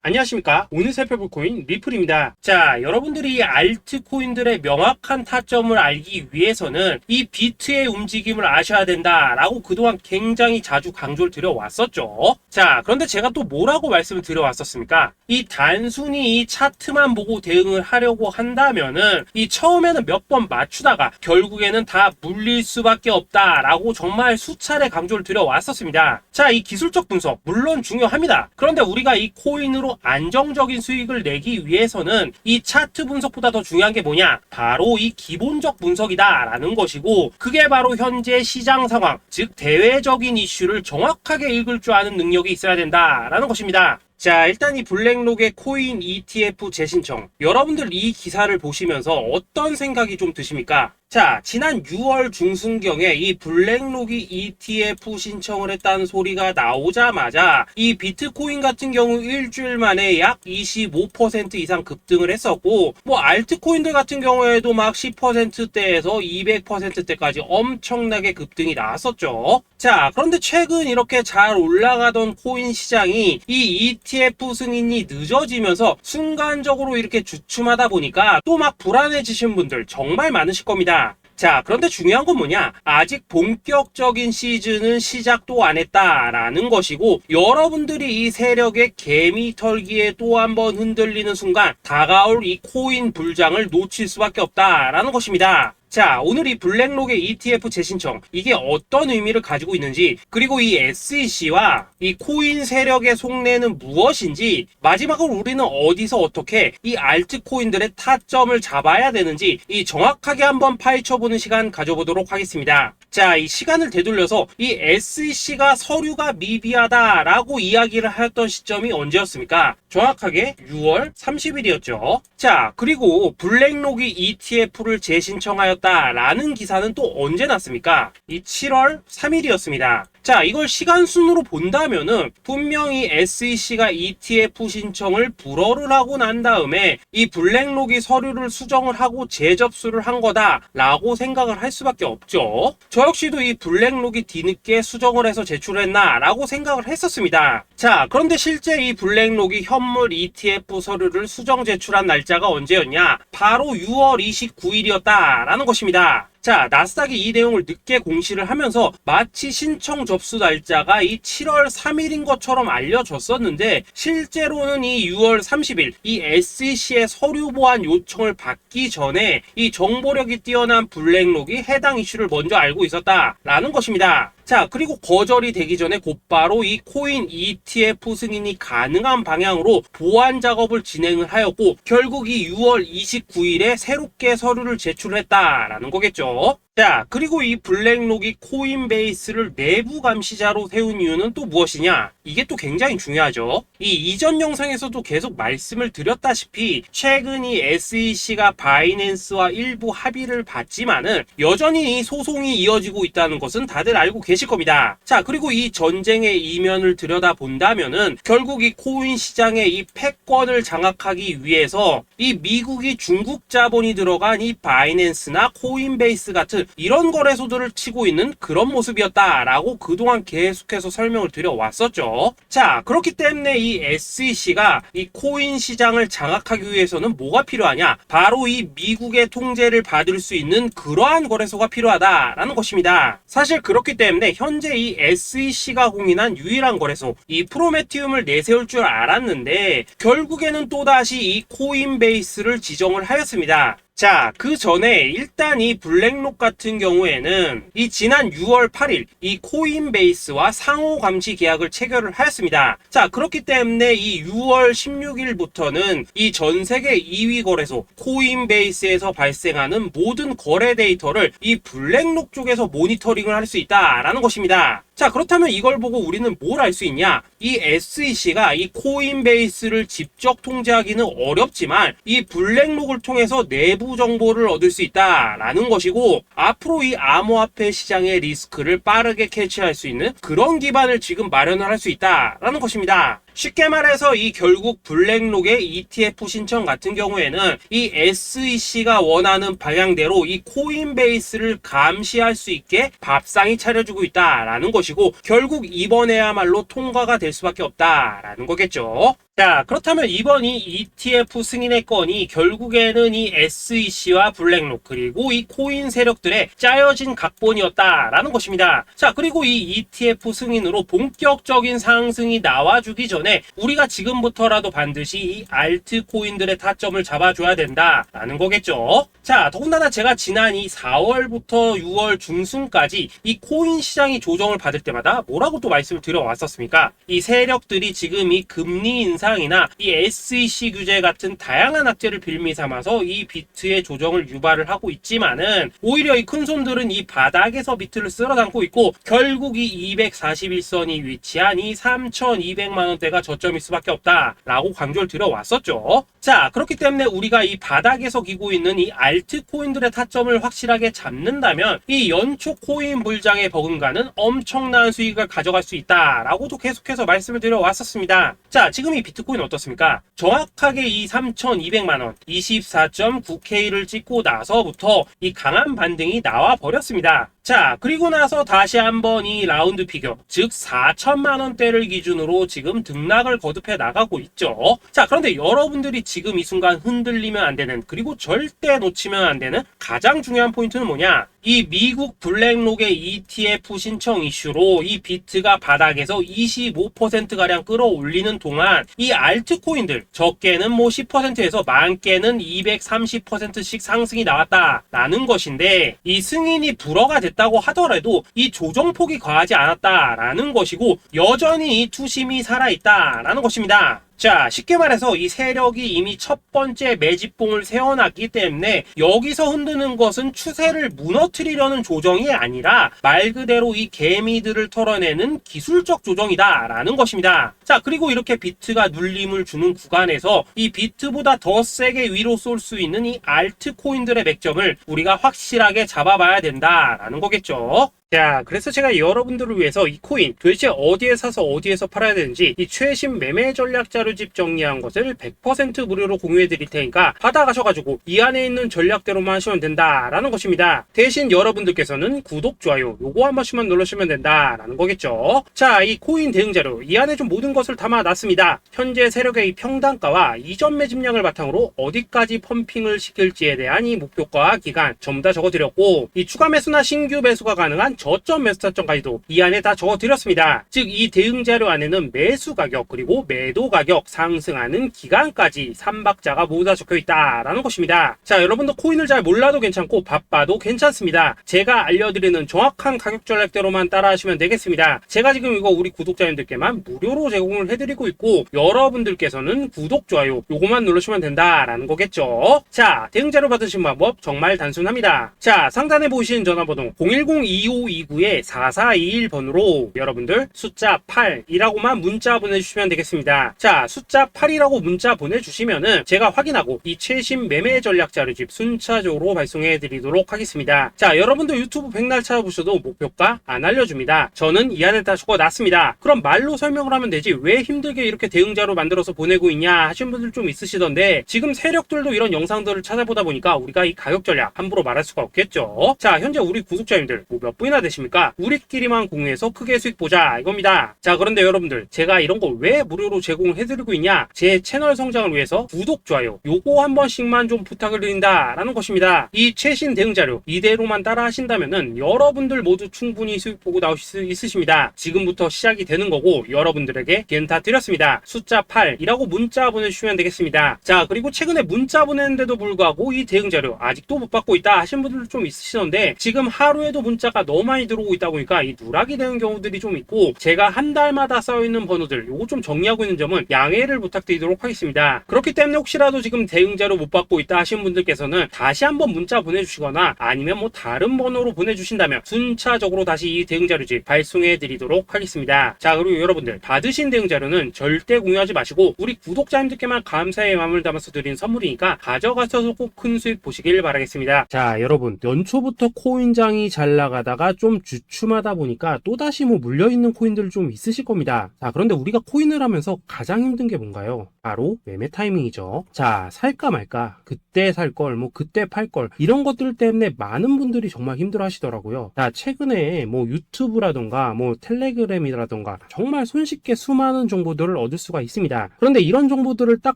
안녕하십니까. 오늘 살펴볼 코인 리플입니다. 자, 여러분들이 알트코인들의 명확한 타점을 알기 위해서는 이 비트의 움직임을 아셔야 된다라고 그동안 굉장히 자주 강조를 드려왔었죠. 자, 그런데 제가 또 뭐라고 말씀을 드려왔었습니까? 이 단순히 이 차트만 보고 대응을 하려고 한다면은 이 처음에는 몇 번 맞추다가 결국에는 다 물릴 수밖에 없다라고 정말 수차례 강조를 드려왔었습니다. 자, 이 기술적 분석 물론 중요합니다. 그런데 우리가 이 코인으로 안정적인 수익을 내기 위해서는 이 차트 분석보다 더 중요한 게 뭐냐? 바로 이 기본적 분석이다 라는 것이고, 그게 바로 현재 시장 상황, 즉 대외적인 이슈를 정확하게 읽을 줄 아는 능력이 있어야 된다 라는 것입니다. 자, 일단 이 블랙록의 코인 ETF 재신청, 여러분들 이 기사를 보시면서 어떤 생각이 좀 드십니까? 자, 지난 6월 중순경에 이 블랙록이 ETF 신청을 했다는 소리가 나오자마자 이 비트코인 같은 경우 일주일 만에 약 25% 이상 급등을 했었고, 뭐 알트코인들 같은 경우에도 막 10%대에서 200%대까지 엄청나게 급등이 나왔었죠. 자, 그런데 최근 이렇게 잘 올라가던 코인 시장이 이 ETF 승인이 늦어지면서 순간적으로 이렇게 주춤하다 보니까 또 막 불안해지신 분들 정말 많으실 겁니다. 자, 그런데 중요한 건 뭐냐? 아직 본격적인 시즌은 시작도 안 했다라는 것이고, 여러분들이 이 세력의 개미 털기에 또 한 번 흔들리는 순간 다가올 이 코인 불장을 놓칠 수밖에 없다라는 것입니다. 자, 오늘 이 블랙록의 ETF 재신청, 이게 어떤 의미를 가지고 있는지, 그리고 이 SEC와 이 코인 세력의 속내는 무엇인지, 마지막으로 우리는 어디서 어떻게 이 알트코인들의 타점을 잡아야 되는지 이 정확하게 한번 파헤쳐보는 시간 가져보도록 하겠습니다. 자, 이 시간을 되돌려서 이 SEC가 서류가 미비하다라고 이야기를 하였던 시점이 언제였습니까? 정확하게 6월 30일이었죠. 자, 그리고 블랙록이 ETF를 재신청하였다라는 기사는 또 언제 났습니까? 이 7월 3일이었습니다. 자, 이걸 시간순으로 본다면은 분명히 SEC가 ETF 신청을 불허를 하고 난 다음에 이 블랙록이 서류를 수정을 하고 재접수를 한 거다라고 생각을 할 수밖에 없죠. 저 역시도 이 블랙록이 뒤늦게 수정을 해서 제출했나라고 생각을 했었습니다. 자, 그런데 실제 이 블랙록이 현물 ETF 서류를 수정 제출한 날짜가 언제였냐? 바로 6월 29일이었다라는 것입니다. 자, 나스닥이 이 내용을 늦게 공시를 하면서 마치 신청 접수 날짜가 이 7월 3일인 것처럼 알려졌었는데, 실제로는 이 6월 30일 이 SEC의 서류 보완 요청을 받기 전에 이 정보력이 뛰어난 블랙록이 해당 이슈를 먼저 알고 있었다라는 것입니다. 자, 그리고 거절이 되기 전에 곧바로 이 코인 ETF 승인이 가능한 방향으로 보완 작업을 진행을 하였고, 결국 이 6월 29일에 새롭게 서류를 제출했다라는 거겠죠. 자, 그리고 이 블랙록이 코인베이스를 내부 감시자로 세운 이유는 또 무엇이냐? 이게 또 굉장히 중요하죠. 이 이전 영상에서도 계속 말씀을 드렸다시피 최근 이 SEC가 바이낸스와 일부 합의를 봤지만은 여전히 이 소송이 이어지고 있다는 것은 다들 알고 계실 겁니다. 자, 그리고 이 전쟁의 이면을 들여다본다면은 결국 이 코인 시장의 이 패권을 장악하기 위해서 이 미국이 중국 자본이 들어간 이 바이낸스나 코인베이스 같은 이런 거래소들을 치고 있는 그런 모습이었다라고 그동안 계속해서 설명을 드려왔었죠. 자, 그렇기 때문에 이 SEC가 이 코인 시장을 장악하기 위해서는 뭐가 필요하냐? 바로 이 미국의 통제를 받을 수 있는 그러한 거래소가 필요하다라는 것입니다. 사실 그렇기 때문에 현재 이 SEC가 공인한 유일한 거래소, 이 프로메티움을 내세울 줄 알았는데 결국에는 또다시 이 코인베이스를 지정을 하였습니다. 자, 그 전에 일단 이 블랙록 같은 경우에는 이 지난 6월 8일 이 코인베이스와 상호 감시 계약을 체결을 하였습니다. 자, 그렇기 때문에 이 6월 16일부터는 이 전 세계 2위 거래소 코인베이스에서 발생하는 모든 거래 데이터를 이 블랙록 쪽에서 모니터링을 할 수 있다라는 것입니다. 자, 그렇다면 이걸 보고 우리는 뭘 알 수 있냐? 이 SEC가 이 코인베이스를 직접 통제하기는 어렵지만 이 블랙록을 통해서 내부 정보를 얻을 수 있다라는 것이고, 앞으로 이 암호화폐 시장의 리스크를 빠르게 캐치할 수 있는 그런 기반을 지금 마련을 할 수 있다라는 것입니다. 쉽게 말해서 이 결국 블랙록의 ETF 신청 같은 경우에는 이 SEC가 원하는 방향대로 이 코인베이스를 감시할 수 있게 밥상이 차려주고 있다라는 것이고, 결국 이번에야말로 통과가 될 수밖에 없다라는 거겠죠. 자, 그렇다면 이번 이 ETF 승인의 건이 결국에는 이 SEC와 블랙록 그리고 이 코인 세력들의 짜여진 각본이었다라는 것입니다. 자, 그리고 이 ETF 승인으로 본격적인 상승이 나와주기 전에 우리가 지금부터라도 반드시 이 알트코인들의 타점을 잡아줘야 된다라는 거겠죠. 자, 더군다나 제가 지난 이 4월부터 6월 중순까지 이 코인 시장이 조정을 받을 때마다 뭐라고 또 말씀을 드려왔었습니까? 이 세력들이 지금 이 금리 인상이나 이 SEC 규제 같은 다양한 악재를 빌미 삼아서 이 비트의 조정을 유발을 하고 있지만은 오히려 이 큰손들은 이 바닥에서 비트를 쓸어 담고 있고 결국 이 241선이 위치한 이 3,200만 원대가 저점일 수밖에 없다라고 강조를 드려왔었죠. 자, 그렇기 때문에 우리가 이 바닥에서 기고 있는 이 알트코인들의 타점을 확실하게 잡는다면 이 연초 코인 불장의 버금가는 엄청난 수익을 가져갈 수 있다라고도 계속해서 말씀을 드려왔었습니다. 자, 지금 이 비트코인 어떻습니까? 정확하게 이 3,200만원 24.9K를 찍고 나서부터 이 강한 반등이 나와 버렸습니다. 자, 그리고 나서 다시 한번 이 라운드 피겨, 즉 4천만원대를 기준으로 지금 등락을 거듭해 나가고 있죠. 자, 그런데 여러분들이 지금 이 순간 흔들리면 안 되는, 그리고 절대 놓치면 안 되는 가장 중요한 포인트는 뭐냐? 이 미국 블랙록의 ETF 신청 이슈로 이 비트가 바닥에서 25%가량 끌어올리는 동안 이 알트코인들, 적게는 뭐 10%에서 많게는 230%씩 상승이 나왔다라는 것인데, 이 승인이 불허가 됐다고 하더라도 이 조정폭이 과하지 않았다라는 것이고 여전히 이 투심이 살아있다라는 것입니다. 자, 쉽게 말해서 이 세력이 이미 첫 번째 매집봉을 세워놨기 때문에 여기서 흔드는 것은 추세를 무너뜨리려는 조정이 아니라 말 그대로 이 개미들을 털어내는 기술적 조정이다라는 것입니다. 자, 그리고 이렇게 비트가 눌림을 주는 구간에서 이 비트보다 더 세게 위로 쏠 수 있는 이 알트코인들의 맥점을 우리가 확실하게 잡아봐야 된다라는 거겠죠. 자, 그래서 제가 여러분들을 위해서 이 코인 도대체 어디에 사서 어디에서 팔아야 되는지 이 최신 매매 전략 자료집 정리한 것을 100% 무료로 공유해 드릴 테니까 받아가셔가지고 이 안에 있는 전략대로만 하시면 된다라는 것입니다. 대신 여러분들께서는 구독, 좋아요 요거 한 번씩만 눌러주시면 된다라는 거겠죠. 자, 이 코인 대응 자료 이 안에 좀 모든 것을 담아놨습니다. 현재 세력의 이 평단가와 이전 매집량을 바탕으로 어디까지 펌핑을 시킬지에 대한 이 목표가 기간 전부 다 적어드렸고, 이 추가 매수나 신규 매수가 가능한 저점 매수 타점까지도 이 안에 다 적어드렸습니다. 즉 이 대응 자료 안에는 매수 가격 그리고 매도 가격, 상승하는 기간까지 3박자가 모두 다 적혀있다라는 것입니다. 자, 여러분도 코인을 잘 몰라도 괜찮고 바빠도 괜찮습니다. 제가 알려드리는 정확한 가격 전략대로만 따라하시면 되겠습니다. 제가 지금 이거 우리 구독자님들께만 무료로 제공을 해드리고 있고 여러분들께서는 구독, 좋아요 요거만 누르시면 된다라는 거겠죠. 자, 대응 자료 받으신 방법 정말 단순합니다. 자, 상단에 보이시는 전화번호 010-2529-4421번으로 여러분들 숫자 8이라고만 문자 보내주시면 되겠습니다. 자, 숫자 8이라고 문자 보내주시면은 제가 확인하고 이 최신 매매 전략 자료집 순차적으로 발송해 드리도록 하겠습니다. 자, 여러분들 유튜브 백날 찾아보셔도 목표가 안 알려줍니다. 저는 이 안에 다 적어놨습니다. 그럼 말로 설명을 하면 되지 왜 힘들게 이렇게 대응자로 만들어서 보내고 있냐 하신 분들 좀 있으시던데, 지금 세력들도 이런 영상들을 찾아보다 보니까 우리가 이 가격 전략 함부로 말할 수가 없겠죠. 자, 현재 우리 구독자님들 뭐 몇 분이나 되십니까? 우리끼리만 공유해서 크게 수익 보자 이겁니다. 자, 그런데 여러분들 제가 이런 거 왜 무료로 제공을 해드리고 있냐? 제 채널 성장을 위해서 구독, 좋아요 요거 한 번씩만 좀 부탁을 드린다 라는 것입니다. 이 최신 대응 자료 이대로만 따라 하신다면은 여러분들 모두 충분히 수익 보고 나오실 수 있으십니다. 지금부터 시작이 되는 거고 여러분들에게 기회는 다 드렸습니다. 숫자 8이라고 문자 보내주시면 되겠습니다. 자, 그리고 최근에 문자 보냈는데도 불구하고 이 대응 자료 아직도 못 받고 있다 하신 분들 좀 있으시던데, 지금 하루에도 문자가 너무 많이 들어오고 있다 보니까 이 누락이 되는 경우들이 좀 있고 제가 한 달마다 쌓여있는 번호들 요거 좀 정리하고 있는 점은 양해를 부탁드리도록 하겠습니다. 그렇기 때문에 혹시라도 지금 대응 자료 못 받고 있다 하신 분들께서는 다시 한번 문자 보내주시거나 아니면 뭐 다른 번호로 보내주신다면 순차적으로 다시 이 대응 자료집 발송해 드리도록 하겠습니다. 자, 그리고 여러분들 받으신 대응 자료는 절대 공유하지 마시고 우리 구독자님들께만 감사의 마음을 담아서 드린 선물이니까 가져가셔서 꼭 큰 수익 보시길 바라겠습니다. 자, 여러분 연초부터 코인장이 잘 나가다가 좀 주춤하다 보니까 또다시 뭐 물려있는 코인들 좀 있으실 겁니다. 자, 그런데 우리가 코인을 하면서 가장 힘든 게 뭔가요? 바로 매매 타이밍이죠. 자, 살까 말까, 그때 살 걸, 뭐 그때 팔 걸, 이런 것들 때문에 많은 분들이 정말 힘들어 하시더라고요. 자, 최근에 뭐 유튜브라던가 뭐 텔레그램이라던가 정말 손쉽게 수많은 정보들을 얻을 수가 있습니다. 그런데 이런 정보들을 딱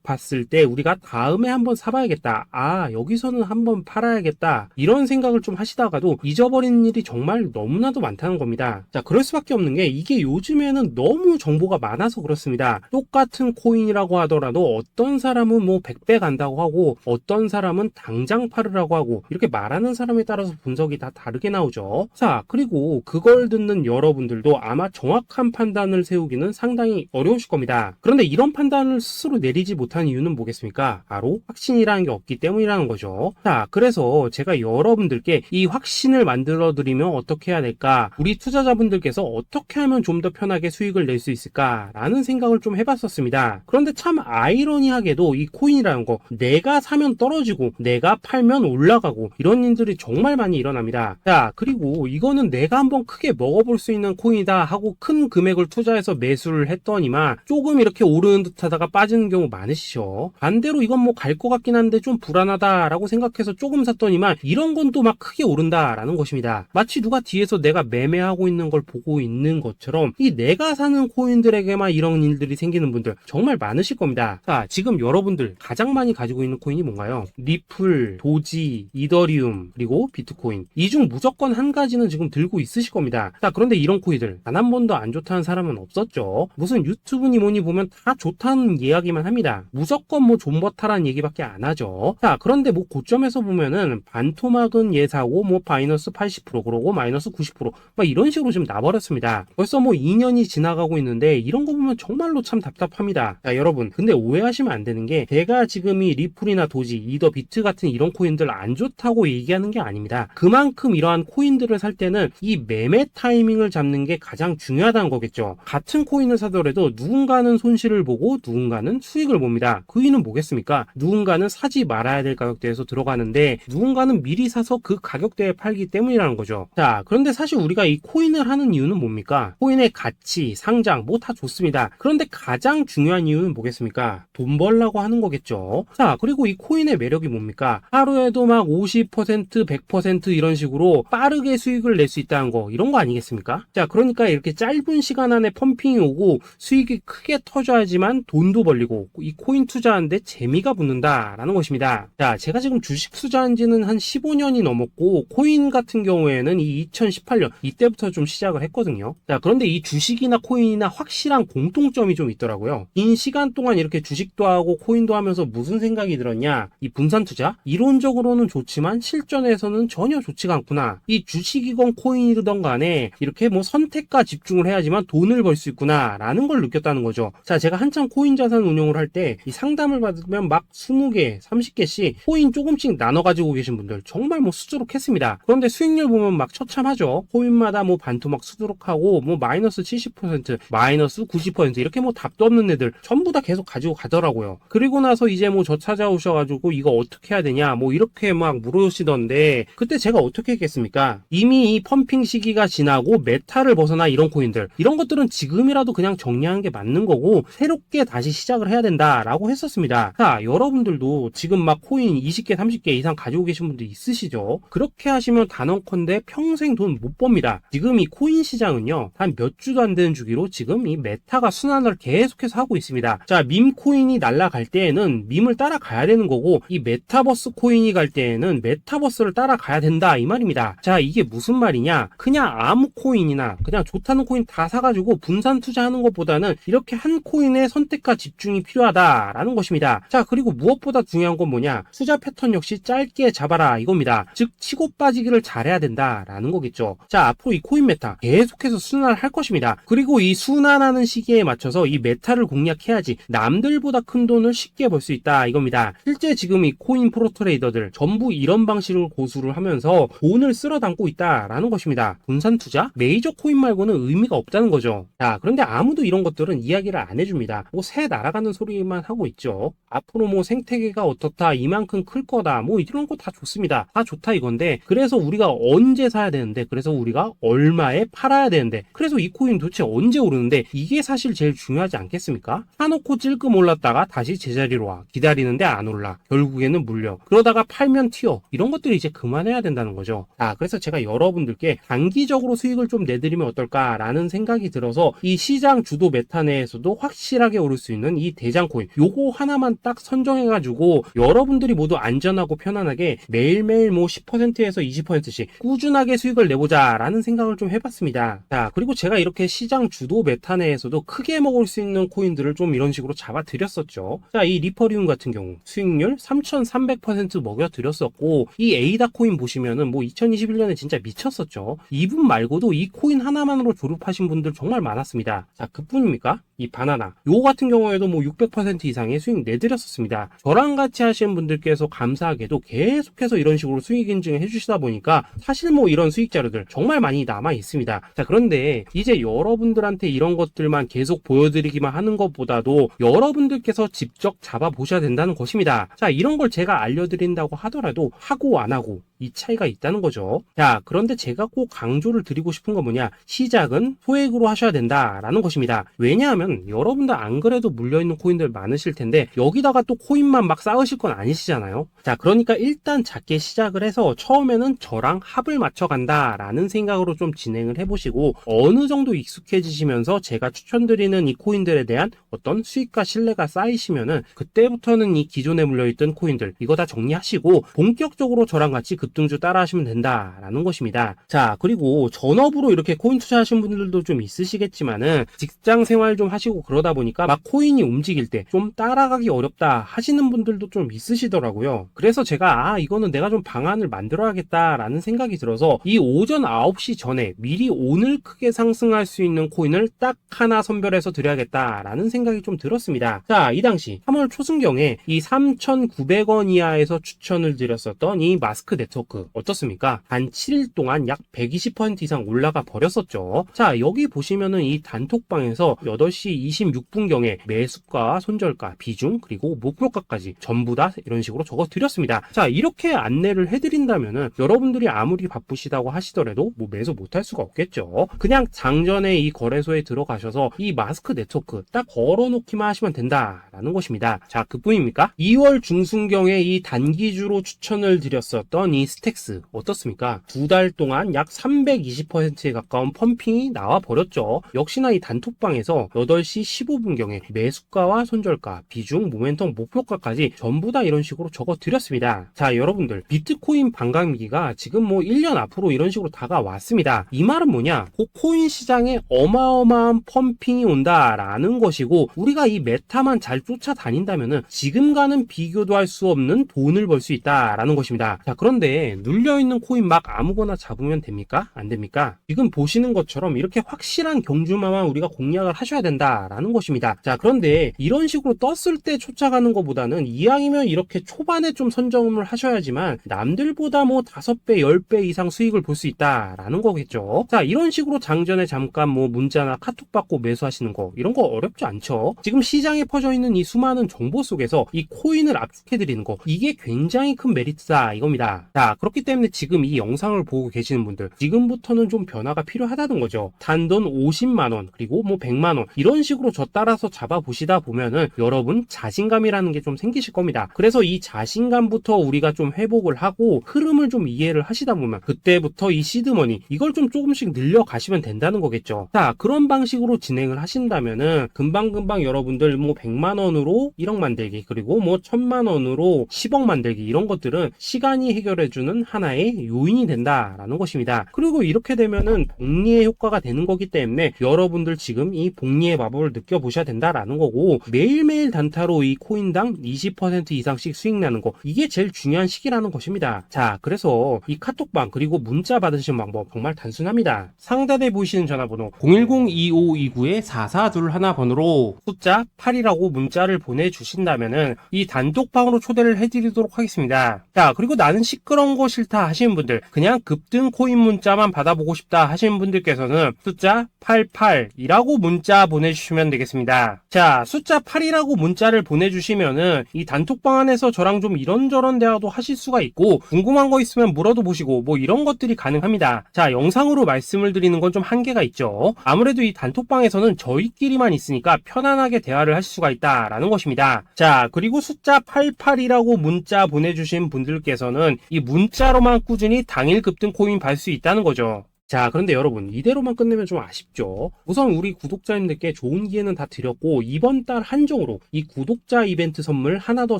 봤을 때 우리가 다음에 한번 사봐야겠다, 아 여기서는 한번 팔아야겠다, 이런 생각을 좀 하시다가도 잊어버리는 일이 정말 너무나도 많다는 겁니다. 자, 그럴 수밖에 없는 게 이게 요즘에는 너무 정보가 많아서 그렇습니다. 똑같은 코인이라고 하더라도 어떤 사람은 뭐 100배 간다고 하고 어떤 사람은 당장 팔으라고 하고, 이렇게 말하는 사람에 따라서 분석이 다 다르게 나오죠. 자, 그리고 그걸 듣는 여러분들도 아마 정확한 판단을 세우기는 상당히 어려우실 겁니다. 그런데 이런 판단을 스스로 내리지 못한 이유는 뭐겠습니까? 바로 확신이라는 게 없기 때문이라는 거죠. 자, 그래서 제가 여러분들께 이 확신을 만들어 드리면 어떻게 해야 될까, 우리 투자자분들께서 어떻게 하면 좀 더 편하게 수익을 낼 수 있을까 라는 생각을 좀 해봤었습니다. 그런데 참 아이러니하게도 이 코인이라는 거, 내가 사면 떨어지고 내가 팔면 올라가고 이런 일들이 정말 많이 일어납니다. 자, 그리고 이거는 내가 한번 크게 먹어볼 수 있는 코인이다 하고 큰 금액을 투자해서 매수를 했더니만 조금 이렇게 오르는 듯 하다가 빠지는 경우 많으시죠. 반대로 이건 뭐 갈 것 같긴 한데 좀 불안하다 라고 생각해서 조금 샀더니만 이런 건 또 막 크게 오른다 라는 것입니다. 마치 누가 뒤에서 내가 매매하고 있는 걸 보고 있는 것처럼 이 내가 사는 코인들에게만 이런 일들이 생기는 분들 정말 많으실 겁니다. 자, 지금 여러분들 가장 많이 가지고 있는 코인이 뭔가요? 리플, 도지, 이더리움, 그리고 비트코인. 이 중 무조건 한 가지는 지금 들고 있으실 겁니다. 자, 그런데 이런 코인들 단 한 번도 안 좋다는 사람은 없었죠. 무슨 유튜브니 뭐니 보면 다 좋다는 이야기만 합니다. 무조건 뭐 존버타라는 얘기밖에 안 하죠. 자, 그런데 뭐 고점에서 보면은 반토막은 예사고 뭐 마이너스 80% 그러고 마이너스 90% 막 이런 식으로 지금 나버렸습니다. 벌써 뭐 2년이 지나가고 있는데 이런 거 보면 정말로 참 답답합니다. 자, 여러분, 근데 오해하시면 안 되는 게 제가 지금 이 리플이나 도지, 이더, 비트 같은 이런 코인들 안 좋다고 얘기하는 게 아닙니다. 그만큼 이러한 코인들을 살 때는 이 매매 타이밍을 잡는 게 가장 중요하다는 거겠죠. 같은 코인을 사더라도 누군가는 손실을 보고 누군가는 수익을 봅니다. 그 이유는 뭐겠습니까? 누군가는 사지 말아야 될 가격대에서 들어가는데 누군가는 미리 사서 그 가격대에 팔기 때문이라는 거죠. 자, 그런데 사실 우리가 이 코인을 하는 이유는 뭡니까? 코인의 가치, 상장 뭐 다 좋습니다. 그런데 가장 중요한 이유는 뭐겠습니까? 돈 벌라고 하는 거겠죠. 자, 그리고 이 코인의 매력이 뭡니까? 하루에도 막 50%, 100% 이런 식으로 빠르게 수익을 낼 수 있다는 거, 이런 거 아니겠습니까? 자, 그러니까 이렇게 짧은 시간 안에 펌핑이 오고 수익이 크게 터져야지만 돈도 벌리고 이 코인 투자하는데 재미가 붙는다라는 것입니다. 자, 제가 지금 주식 투자한 지는 한 15년이 넘었고 코인 같은 경우에는 이 2018년 이때부터 좀 시작을 했거든요. 자, 그런데 이 주식이나 코인이나 확실한 공통점이 좀 있더라고요. 긴 시간 동안 이렇게 주식도 하고 코인도 하면서 무슨 생각이 들었냐? 이 분산 투자? 이론적으로는 좋지만 실전에서는 전혀 좋지가 않구나. 이 주식이건 코인이든 간에 이렇게 뭐 선택과 집중을 해야지만 돈을 벌 수 있구나 라는 걸 느꼈다는 거죠. 자, 제가 한창 코인 자산 운용을 할 때 이 상담을 받으면 막 20개, 30개씩 코인 조금씩 나눠 가지고 계신 분들 정말 뭐 수두룩했습니다. 그런데 수익률 보면 막 처참하죠. 코인마다 뭐 반토막 수두룩하고 뭐 마이너스 70%, 마이너스 90% 이렇게 뭐 답도 없는 애들 전부 다 계속 가지고 가더라고요. 그리고 나서 이제 뭐 저 찾아오셔가지고 이거 어떻게 해야 되냐 뭐 이렇게 막 물으시던데 그때 제가 어떻게 했겠습니까? 이미 이 펌핑 시기가 지나고 메타를 벗어나 이런 코인들, 이런 것들은 지금이라도 그냥 정리하는 게 맞는 거고 새롭게 다시 시작을 해야 된다라고 했었습니다. 자, 여러분들도 지금 막 코인 20개, 30개 이상 가지고 계신 분들 있으시죠? 그렇게 하시면 단언컨대 평생 돈 못 법니다. 지금 이 코인 시장은요, 한 몇 주도 안 되는 주기로 지금 이 메타가 순환을 계속해서 하고 있습니다. 자, 밈 코인이 날아갈 때에는 밈을 따라가야 되는 거고 이 메타버스 코인이 갈 때에는 메타버스를 따라가야 된다 이 말입니다. 자, 이게 무슨 말이냐? 그냥 아무 코인이나 그냥 좋다는 코인 다 사가지고 분산 투자하는 것보다는 이렇게 한 코인에 선택과 집중이 필요하다라는 것입니다. 자, 그리고 무엇보다 중요한 건 뭐냐? 투자 패턴 역시 짧게 잡아라 이겁니다. 즉 치고 빠지기를 잘해야 된다라는 거겠죠. 자, 앞으로 이 코인 메타 계속해서 순환을 할 것입니다. 그리고 이 순환하는 시기에 맞춰서 이 메타를 공략해야지 남들보다 큰 돈을 쉽게 벌 수 있다 이겁니다. 실제 지금 이 코인 프로 트레이더들 전부 이런 방식을 고수를 하면서 돈을 쓸어 담고 있다라는 것입니다. 분산 투자? 메이저 코인 말고는 의미가 없다는 거죠. 자, 그런데 아무도 이런 것들은 이야기를 안 해줍니다. 뭐 새 날아가는 소리만 하고 있죠. 앞으로 뭐 생태계가 어떻다, 이만큼 클 거다, 뭐 이런 거 다 좋습니다. 다 좋다 이건데 그래서 우리가 언제 사야 되는 되는데, 그래서 우리가 얼마에 팔아야 되는데, 그래서 이 코인 도대체 언제 오르는데, 이게 사실 제일 중요하지 않겠습니까? 사놓고 찔끔 올랐다가 다시 제자리로 와, 기다리는데 안 올라, 결국에는 물려, 그러다가 팔면 튀어, 이런 것들이 이제 그만해야 된다는 거죠. 그래서 제가 여러분들께 단기적으로 수익을 좀 내드리면 어떨까라는 생각이 들어서 이 시장 주도 메타 내에서도 확실하게 오를 수 있는 이 대장 코인, 요거 하나만 딱 선정해가지고 여러분들이 모두 안전하고 편안하게 매일매일 뭐 10%에서 20%씩 꾸준하게 수익을 내보자 라는 생각을 좀 해봤습니다. 자, 그리고 제가 이렇게 시장 주도 메타 내에서도 크게 먹을 수 있는 코인들을 좀 이런 식으로 잡아드렸었죠. 자, 이 리퍼리움 같은 경우 수익률 3300% 먹여드렸었고, 이 에이다 코인 보시면은 뭐 2021년에 진짜 미쳤었죠. 이분 말고도 이 코인 하나만으로 졸업하신 분들 정말 많았습니다. 자, 그뿐입니까? 이 바나나 요 같은 경우에도 뭐 600% 이상의 수익 내드렸었습니다. 저랑 같이 하시는 분들께서 감사하게도 계속해서 이런 식으로 수익 인증을 해주시다 보니까 사실 뭐 이런 수익 자료들 정말 많이 남아 있습니다. 자, 그런데 이제 여러분들한테 이런 것들만 계속 보여드리기만 하는 것보다도 여러분들께서 직접 잡아보셔야 된다는 것입니다. 자, 이런 걸 제가 알려드린다고 하더라도 하고 안 하고 이 차이가 있다는 거죠. 자, 그런데 제가 꼭 강조를 드리고 싶은 건 뭐냐, 시작은 소액으로 하셔야 된다라는 것입니다. 왜냐하면 여러분들 안 그래도 물려있는 코인들 많으실 텐데 여기다가 또 코인만 막 쌓으실 건 아니시잖아요. 자, 그러니까 일단 작게 시작을 해서 처음에는 저랑 합을 맞춰간다 라는 생각으로 좀 진행을 해보시고, 어느 정도 익숙해지시면서 제가 추천드리는 이 코인들에 대한 어떤 수익과 신뢰가 쌓이시면은 그때부터는 이 기존에 물려있던 코인들 이거 다 정리하시고 본격적으로 저랑 같이 급등주 따라 하시면 된다라는 것입니다. 자, 그리고 전업으로 이렇게 코인 투자하신 분들도 좀 있으시겠지만은 직장 생활 좀 하시고 그러다 보니까 막 코인이 움직일 때 좀 따라가기 어렵다 하시는 분들도 좀 있으시더라고요. 그래서 제가 이거는 내가 좀 방안을 만들어야겠다라는 생각이 들어서 이 오전 9시 전에 미리 오늘 크게 상승할 수 있는 코인을 딱 하나 선별해서 드려야겠다라는 생각이 좀 들었습니다. 자, 이 당시 3월 초순경에 이 3,900원 이하에서 추천을 드렸었던 이 마스크 네트워크 어떻습니까? 단 7일 동안 약 120% 이상 올라가 버렸었죠. 자, 여기 보시면은 이 단톡방에서 8시 26분경에 매수가, 손절가, 비중, 그리고 목표가까지 전부 다 이런 식으로 적어 드렸습니다. 자, 이렇게 안내를 해드린다면은 여러분들이 아무리 바쁘시다고 하시더라도 뭐 매수 못할 수가 없겠죠. 그냥 장전에 이 거래소에 들어가셔서 이 마스크 네트워크 딱 걸어놓기만 하시면 된다라는 것입니다. 자, 그뿐입니까? 2월 중순경에 이 단기주로 추천을 드렸었던 이 스택스 어떻습니까? 2달 동안 약 320%에 가까운 펌핑이 나와 버렸죠. 역시나 이 단톡방에서 8시 15분경에 매수가와 손절가, 비중, 모멘텀, 목표가까지 전부 다 이런 식으로 적어 드렸습니다. 자, 여러분들 비트코인 반감기가 지금 뭐 1년 앞으로 이런 식으로 다가왔습니다. 이 말은 뭐냐? 그 코인 시장에 어마어마한 펌핑이 온다라는 것이고, 우리가 이 메타만 잘 쫓아다닌다면은 지금과는 비교도 할 수 없는 돈을 벌 수 있다라는 것입니다. 자, 그런데 눌려있는 코인 막 아무거나 잡으면 됩니까? 안 됩니까? 지금 보시는 것처럼 이렇게 확실한 경주마만 우리가 공략을 하셔야 된다라는 것입니다. 자, 그런데 이런 식으로 떴을 때 쫓아가는 것보다는 이왕이면 이렇게 초반에 좀 선점을 하셔야지만 남들보다 뭐 5배, 10배 이상 수익을 볼 수 있다라는 거겠죠. 자, 이런 식으로 장전에 잠깐 뭐 문자나 카톡 받고 매수하시는 거 이런 거 어렵지 않죠. 지금 시장에 퍼져 있는 이 수많은 정보 속에서 이 코인을 압축해드리는 거, 이게 굉장히 큰 메리트다 이겁니다. 자, 그렇기 때문에 지금 이 영상을 보고 계시는 분들 지금부터는 좀 변화가 필요하다는 거죠. 단돈 50만원 그리고 뭐 100만원 이런 식으로 저 따라서 잡아보시다 보면은 여러분 자신감이라는 게 좀 생기실 겁니다. 그래서 이 자신감부터 우리가 좀 회복을 하고 흐름을 좀 이해를 하시다 보면 그때부터 이 시드머니 이걸 좀 조금씩 늘려가시면 된다는 거겠죠. 자, 그런 방식으로 진행을 하신다면은 금방금방 여러분들 뭐 100만원으로 1억 만들기, 그리고 뭐 1000만원으로 10억 만들기, 이런 것들은 시간이 해결해주는 하나의 요인이 된다라는 것입니다. 그리고 이렇게 되면은 복리의 효과가 되는 거기 때문에 여러분들 지금 이 복리의 마법을 느껴보셔야 된다라는 거고, 매일매일 단타로 이 코인당 20% 이상씩 수익 나는 거, 이게 제일 중요한 시기라는 것입니다. 자, 그래서 이 카톡방 그리고 문자 받으시는 방법 정말 단순합니다. 상단에 보이시는 전화번호 010-2529-4421 번호로 숫자 8이라고 문자를 보내주신다면은 이 단톡방으로 초대를 해드리도록 하겠습니다. 자, 그리고 나는 시끄러운 거 싫다 하시는 분들, 그냥 급등 코인 문자만 받아보고 싶다 하시는 분들께서는 숫자 88이라고 문자 보내주시면 되겠습니다. 자, 숫자 8이라고 문자를 보내주시면은 이 단톡방 안에서 저랑 좀 이런저런 대화도 하실 수가 있고, 궁금한 거 있으면 물어도 보시고 뭐 이런 것들 것들이 가능합니다. 자, 영상으로 말씀을 드리는 건 좀 한계가 있죠. 아무래도 이 단톡방에서는 저희끼리만 있으니까 편안하게 대화를 할 수가 있다라는 것입니다. 자, 그리고 숫자 88이라고 문자 보내주신 분들께서는 이 문자로만 꾸준히 당일 급등 코인 받을 수 있다는 거죠. 자, 그런데 여러분, 이대로만 끝내면 좀 아쉽죠. 우선 우리 구독자님들께 좋은 기회는 다 드렸고 이번 달 한정으로 이 구독자 이벤트 선물 하나 더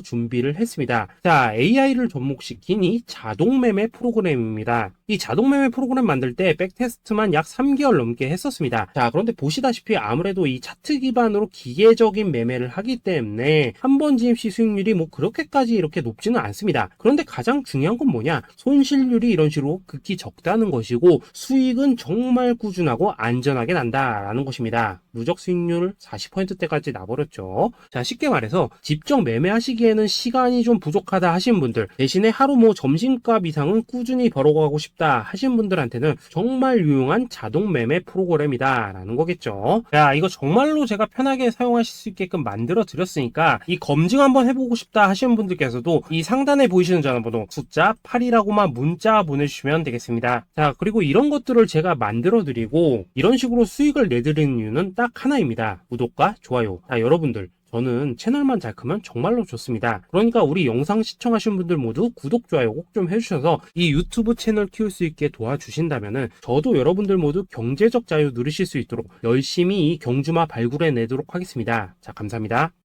준비를 했습니다. 자, AI를 접목시킨 이 자동 매매 프로그램입니다. 이 자동 매매 프로그램 만들 때 백테스트만 약 3개월 넘게 했었습니다. 자, 그런데 보시다시피 아무래도 이 차트 기반으로 기계적인 매매를 하기 때문에 한 번 진입 시 수익률이 뭐 그렇게까지 이렇게 높지는 않습니다. 그런데 가장 중요한 건 뭐냐? 손실률이 이런 식으로 극히 적다는 것이고 수익은 정말 꾸준하고 안전하게 난다라는 것입니다. 누적 수익률 40%대까지 나버렸죠. 자, 쉽게 말해서 직접 매매하시기에는 시간이 좀 부족하다 하신 분들, 대신에 하루 뭐 점심값 이상은 꾸준히 벌어가고 싶다 하신 분들한테는 정말 유용한 자동 매매 프로그램이다 라는 거겠죠. 자, 이거 정말로 제가 편하게 사용하실 수 있게끔 만들어 드렸으니까 이 검증 한번 해보고 싶다 하시는 분들께서도 이 상단에 보이시는 전화번호 숫자 8이라고만 문자 보내주시면 되겠습니다. 자, 그리고 이런 것들을 제가 만들어 드리고 이런 식으로 수익을 내드리는 이유는 딱 하나입니다. 구독과 좋아요. 자, 여러분들, 저는 채널만 잘 크면 정말로 좋습니다. 그러니까 우리 영상 시청하신 분들 모두 구독, 좋아요 꼭 좀 해주셔서 이 유튜브 채널 키울 수 있게 도와주신다면은 저도 여러분들 모두 경제적 자유 누리실 수 있도록 열심히 이 경주마 발굴해 내도록 하겠습니다. 자, 감사합니다.